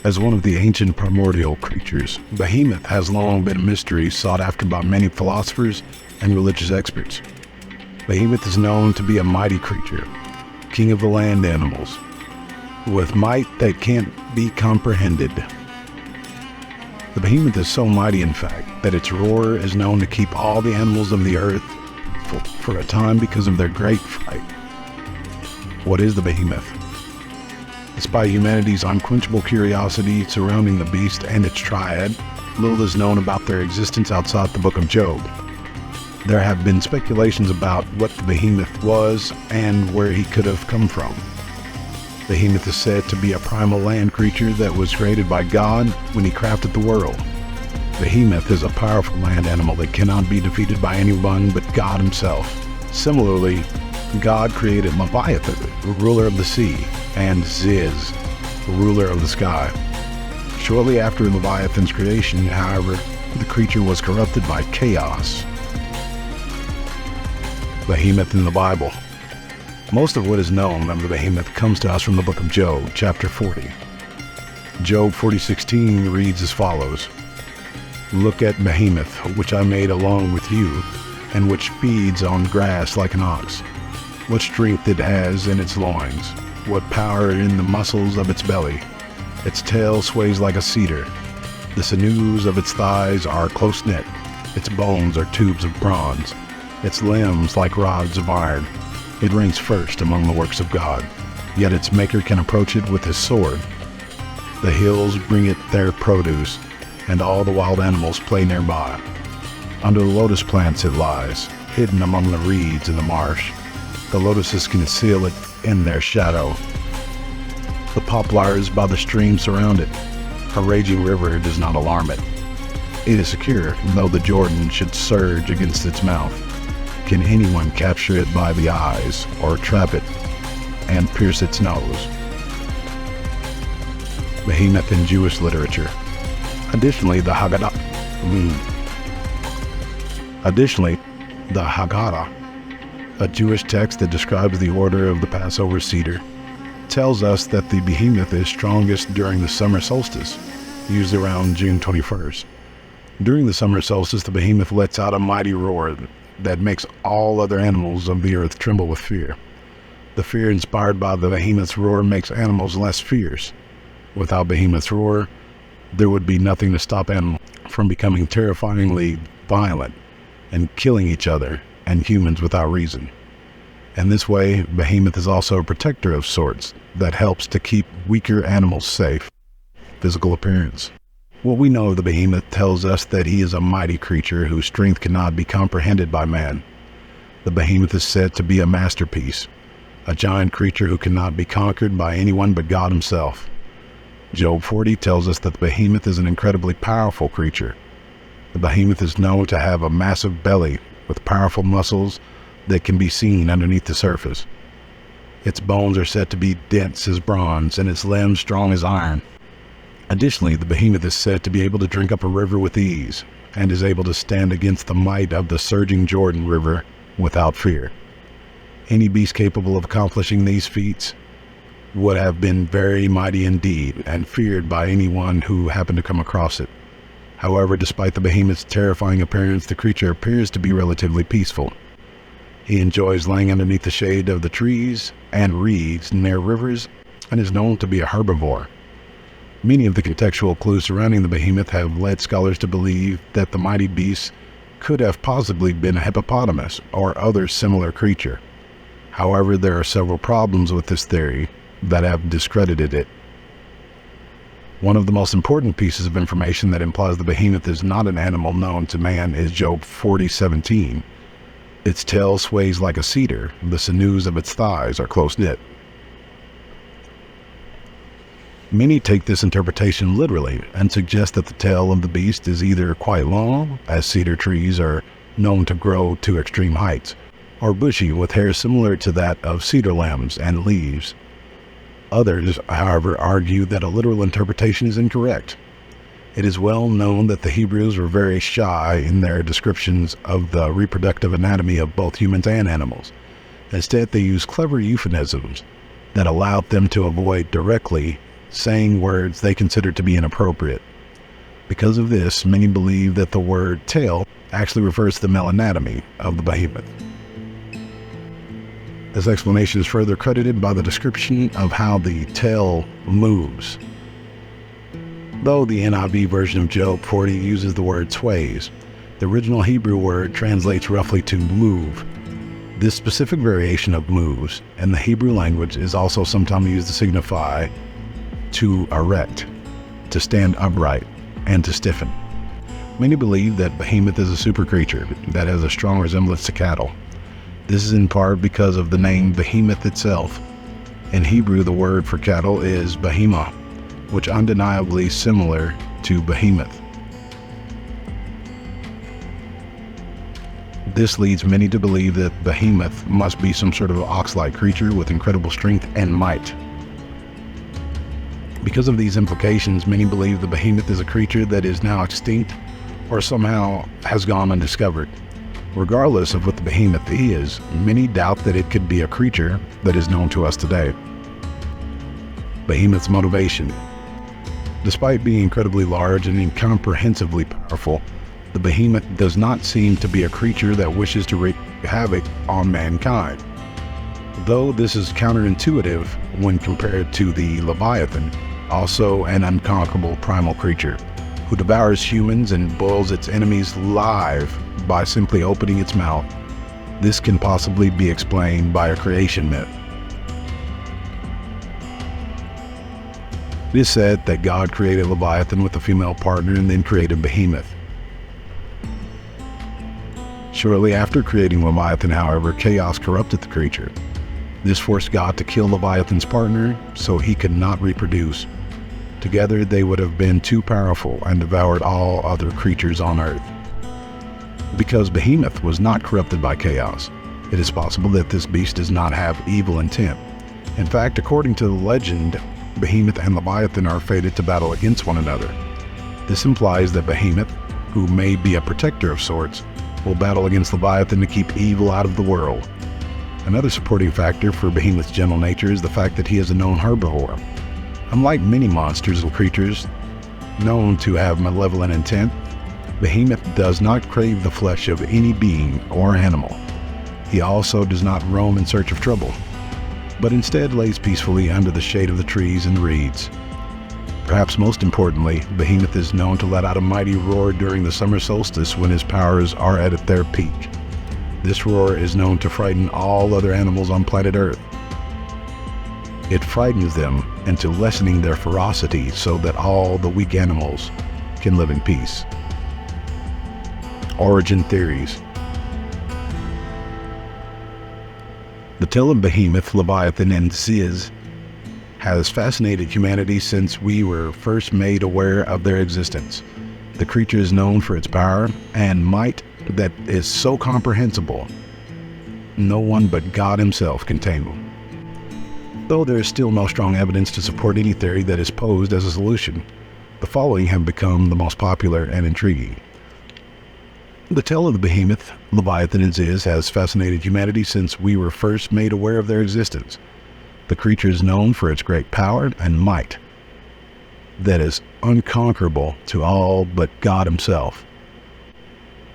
As one of the ancient primordial creatures, Behemoth has long been a mystery sought after by many philosophers and religious experts. Behemoth is known to be a mighty creature, king of the land animals, with might that can't be comprehended. The behemoth is so mighty, in fact, that its roar is known to keep all the animals of the earth for a time because of their great fright. What is the behemoth? Despite humanity's unquenchable curiosity surrounding the beast and its triad, little is known about their existence outside the book of Job. There have been speculations about what the behemoth was and where he could have come from. Behemoth is said to be a primal land creature that was created by God when he crafted the world. Behemoth is a powerful land animal that cannot be defeated by anyone but God himself. Similarly, God created Leviathan, ruler of the sea, and Ziz, ruler of the sky. Shortly after Leviathan's creation, however, the creature was corrupted by chaos. Behemoth in the Bible. Most of what is known of the behemoth comes to us from the book of Job, chapter 40. Job 40:16 reads as follows: "Look at Behemoth, which I made along with you, and which feeds on grass like an ox. What strength it has in its loins, what power in the muscles of its belly. Its tail sways like a cedar. The sinews of its thighs are close knit. Its bones are tubes of bronze. Its limbs like rods of iron. It ranks first among the works of God, yet its maker can approach it with his sword. The hills bring it their produce, and all the wild animals play nearby. Under the lotus plants it lies, hidden among the reeds in the marsh. The lotuses conceal it in their shadow. The poplars by the stream surround it. A raging river does not alarm it. It is secure, though the Jordan should surge against its mouth. Can anyone capture it by the eyes, or trap it and pierce its nose?" Behemoth in Jewish literature. Additionally, the Haggadah, a Jewish text that describes the order of the Passover Seder, tells us that the behemoth is strongest during the summer solstice, usually around June 21st. During the summer solstice, the behemoth lets out a mighty roar that makes all other animals of the earth tremble with fear. The fear inspired by the behemoth's roar makes animals less fierce. Without behemoth's roar, there would be nothing to stop animals from becoming terrifyingly violent and killing each other and humans without reason. In this way, behemoth is also a protector of sorts that helps to keep weaker animals safe. Physical appearance. What we know of the behemoth tells us that he is a mighty creature whose strength cannot be comprehended by man. The behemoth is said to be a masterpiece, a giant creature who cannot be conquered by anyone but God himself. Job 40 tells us that the behemoth is an incredibly powerful creature. The behemoth is known to have a massive belly with powerful muscles that can be seen underneath the surface. Its bones are said to be dense as bronze and its limbs strong as iron. Additionally, the behemoth is said to be able to drink up a river with ease and is able to stand against the might of the surging Jordan River without fear. Any beast capable of accomplishing these feats would have been very mighty indeed and feared by anyone who happened to come across it. However, despite the behemoth's terrifying appearance, the creature appears to be relatively peaceful. He enjoys laying underneath the shade of the trees and reeds near rivers and is known to be a herbivore. Many of the contextual clues surrounding the behemoth have led scholars to believe that the mighty beast could have possibly been a hippopotamus or other similar creature. However, there are several problems with this theory that have discredited it. One of the most important pieces of information that implies the behemoth is not an animal known to man is Job 40:17. Its tail sways like a cedar, the sinews of its thighs are close-knit. Many take this interpretation literally and suggest that the tail of the beast is either quite long, as cedar trees are known to grow to extreme heights, or bushy with hair similar to that of cedar limbs and leaves. Others, however, argue that a literal interpretation is incorrect. It is well known that the Hebrews were very shy in their descriptions of the reproductive anatomy of both humans and animals. Instead, they used clever euphemisms that allowed them to avoid directly saying words they consider to be inappropriate. Because of this, many believe that the word tail actually refers to the male anatomy of the behemoth. This explanation is further credited by the description of how the tail moves. Though the NIV version of Job 40 uses the word sways, the original Hebrew word translates roughly to move. This specific variation of moves in the Hebrew language is also sometimes used to signify to erect, to stand upright, and to stiffen. Many believe that behemoth is a super creature that has a strong resemblance to cattle. This is in part because of the name behemoth itself. In Hebrew, the word for cattle is behemoth, which undeniably similar to behemoth. This leads many to believe that behemoth must be some sort of ox-like creature with incredible strength and might. Because of these implications, many believe the behemoth is a creature that is now extinct or somehow has gone undiscovered. Regardless of what the behemoth is, many doubt that it could be a creature that is known to us today. Behemoth's motivation. Despite being incredibly large and incomprehensibly powerful, the behemoth does not seem to be a creature that wishes to wreak havoc on mankind. Though this is counterintuitive when compared to the Leviathan, also an unconquerable primal creature, who devours humans and boils its enemies alive by simply opening its mouth. This can possibly be explained by a creation myth. It is said that God created Leviathan with a female partner and then created Behemoth. Shortly after creating Leviathan, however, chaos corrupted the creature. This forced God to kill Leviathan's partner so he could not reproduce. Together they would have been too powerful and devoured all other creatures on earth. Because Behemoth was not corrupted by chaos, it is possible that this beast does not have evil intent. In fact, according to the legend, Behemoth and Leviathan are fated to battle against one another. This implies that Behemoth, who may be a protector of sorts, will battle against Leviathan to keep evil out of the world. Another supporting factor for Behemoth's gentle nature is the fact that he is a known herbivore. Unlike many monsters and creatures known to have malevolent intent, Behemoth does not crave the flesh of any being or animal. He also does not roam in search of trouble, but instead lays peacefully under the shade of the trees and reeds. Perhaps most importantly, Behemoth is known to let out a mighty roar during the summer solstice when his powers are at their peak. This roar is known to frighten all other animals on planet Earth. It frightens them into lessening their ferocity so that all the weak animals can live in peace. Origin theories. The tale of Behemoth, Leviathan, and Ziz has fascinated humanity since we were first made aware of their existence. The creature is known for its power and might that is so comprehensible, no one but God himself can tame them. Though there is still no strong evidence to support any theory that is posed as a solution, the following have become the most popular and intriguing. The tale of the Behemoth, Leviathan, and Ziz has fascinated humanity since we were first made aware of their existence. The creature is known for its great power and might that is unconquerable to all but God himself.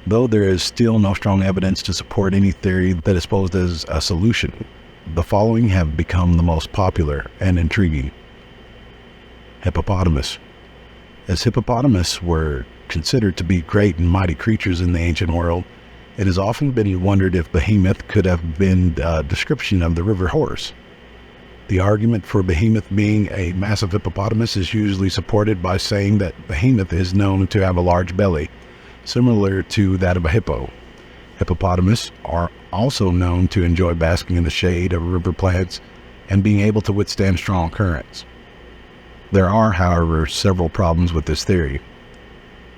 Though there is still no strong evidence to support any theory that is posed as a solution, the following have become the most popular and intriguing. Hippopotamus. As hippopotamus were considered to be great and mighty creatures in the ancient world, it has often been wondered if Behemoth could have been a description of the river horse. The argument for Behemoth being a massive hippopotamus is usually supported by saying that Behemoth is known to have a large belly, similar to that of a hippo. Hippopotamus are also known to enjoy basking in the shade of river plants and being able to withstand strong currents. There are, however, several problems with this theory.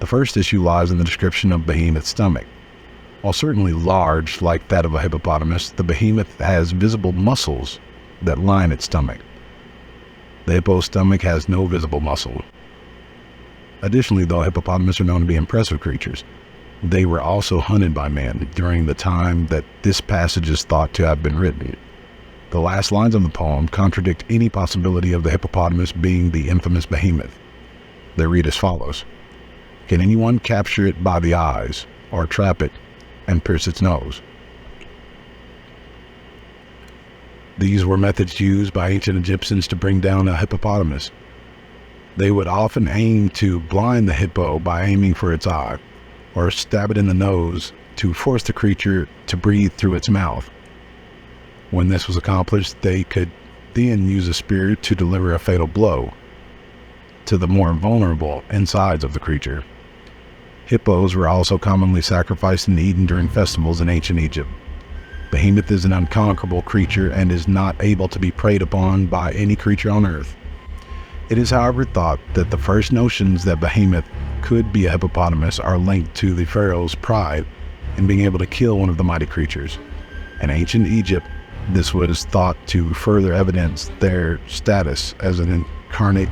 The first issue lies in the description of Behemoth's stomach. While certainly large, like that of a hippopotamus, the Behemoth has visible muscles that line its stomach. The hippo's stomach has no visible muscle. Additionally, though hippopotamus are known to be impressive creatures, they were also hunted by man during the time that this passage is thought to have been written. The last lines of the poem contradict any possibility of the hippopotamus being the infamous behemoth. They read as follows: "Can anyone capture it by the eyes, or trap it and pierce its nose?" These were methods used by ancient Egyptians to bring down a hippopotamus. They would often aim to blind the hippo by aiming for its eye, or stab it in the nose to force the creature to breathe through its mouth. When this was accomplished, they could then use a spear to deliver a fatal blow to the more vulnerable insides of the creature. Hippos were also commonly sacrificed and eaten during festivals in ancient Egypt. Behemoth is an unconquerable creature and is not able to be preyed upon by any creature on earth. It is, however, thought that the first notions that Behemoth could be a hippopotamus are linked to the pharaoh's pride in being able to kill one of the mighty creatures. In ancient Egypt, this was thought to further evidence their status as an incarnate.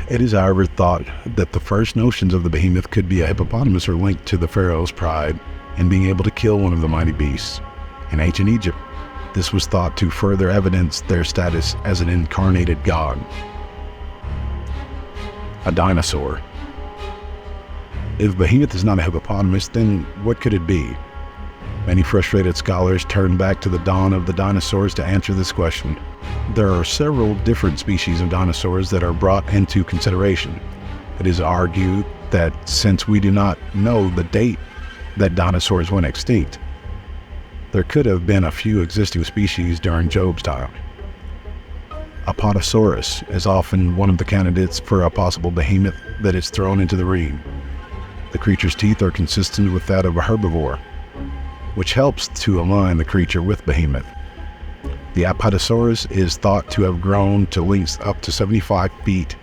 It is, however, thought that the first notions of the behemoth could be a hippopotamus are linked to the pharaoh's pride in being able to kill one of the mighty beasts. In ancient Egypt, this was thought to further evidence their status as an incarnated god. A dinosaur. If behemoth is not a hippopotamus, then what could it be? Many frustrated scholars turn back to the dawn of the dinosaurs to answer this question. There are several different species of dinosaurs that are brought into consideration. It is argued that since we do not know the date that dinosaurs went extinct, there could have been a few existing species during Job's time. Apatosaurus is often one of the candidates for a possible behemoth that is thrown into the ring. The creature's teeth are consistent with that of a herbivore, which helps to align the creature with behemoth. The Apatosaurus is thought to have grown to lengths up to 75 feet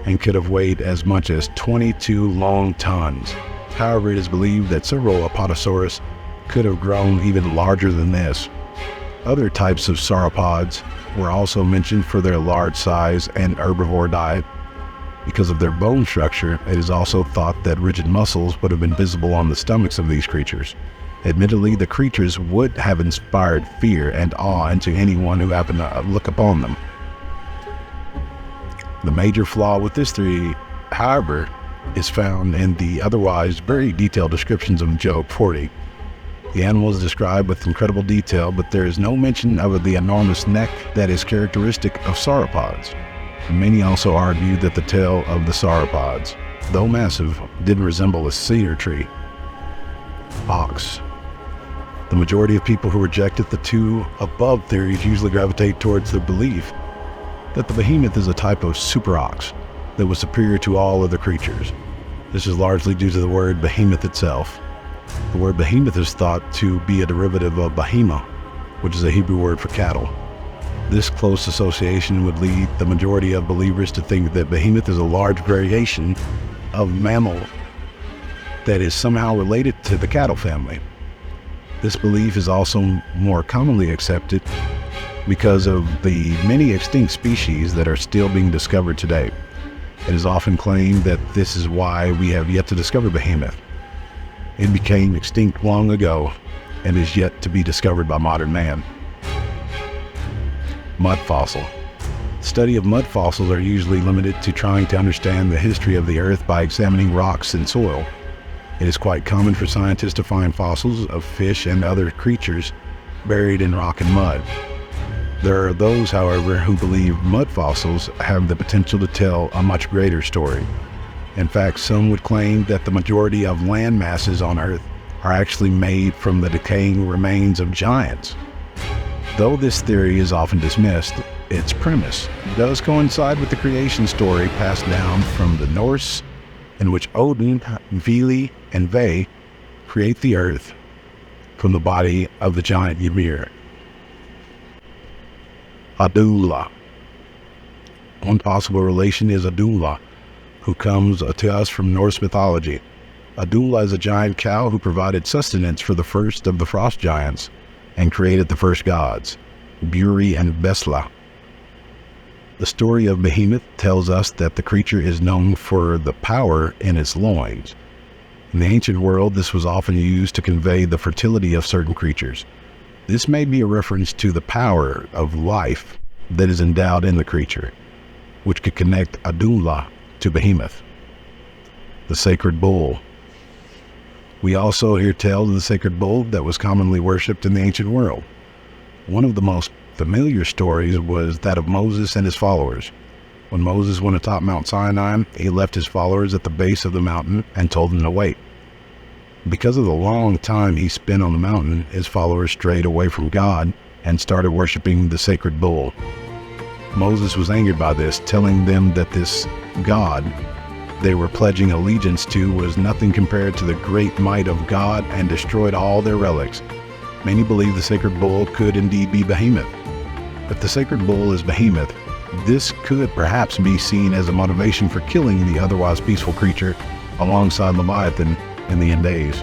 and could have weighed as much as 22 long tons. However, it is believed that several Apatosaurus could have grown even larger than this. Other types of sauropods were also mentioned for their large size and herbivore diet. Because of their bone structure, it is also thought that rigid muscles would have been visible on the stomachs of these creatures. Admittedly, the creatures would have inspired fear and awe into anyone who happened to look upon them. The major flaw with this theory, however, is found in the otherwise very detailed descriptions of Job 40. The animal is described with incredible detail, but there is no mention of the enormous neck that is characteristic of sauropods. Many also argue that the tail of the sauropods, though massive, did resemble a cedar tree. Ox. The majority of people who rejected the two above theories usually gravitate towards the belief that the behemoth is a type of super ox that was superior to all other creatures. This is largely due to the word behemoth itself. The word behemoth is thought to be a derivative of behemah, which is a Hebrew word for cattle. This close association would lead the majority of believers to think that behemoth is a large variation of mammal that is somehow related to the cattle family. This belief is also more commonly accepted because of the many extinct species that are still being discovered today. It is often claimed that this is why we have yet to discover behemoth. It became extinct long ago and is yet to be discovered by modern man. Mud fossil. Study of mud fossils are usually limited to trying to understand the history of the earth by examining rocks and soil. It is quite common for scientists to find fossils of fish and other creatures buried in rock and mud. There are those, however, who believe mud fossils have the potential to tell a much greater story. In fact, some would claim that the majority of land masses on Earth are actually made from the decaying remains of giants. Though this theory is often dismissed, its premise does coincide with the creation story passed down from the Norse, in which Odin, Vili, and Ve create the earth from the body of the giant Ymir. Adula. One possible relation is Adula, who comes to us from Norse mythology. Adula is a giant cow who provided sustenance for the first of the frost giants and created the first gods, Buri and Besla. The story of Behemoth tells us that the creature is known for the power in its loins. In the ancient world, this was often used to convey the fertility of certain creatures. This may be a reference to the power of life that is endowed in the creature, which could connect Adunla to Behemoth, the sacred bull. We also hear tales of the sacred bull that was commonly worshipped in the ancient world. One of the most familiar stories was that of Moses and his followers. When Moses went atop Mount Sinai, he left his followers at the base of the mountain and told them to wait. Because of the long time he spent on the mountain, his followers strayed away from God and started worshiping the sacred bull. Moses was angered by this, telling them that this God they were pledging allegiance to was nothing compared to the great might of God, and destroyed all their relics. Many believe the sacred bull could indeed be Behemoth. If the sacred bull is Behemoth, this could perhaps be seen as a motivation for killing the otherwise peaceful creature alongside Leviathan in the end days.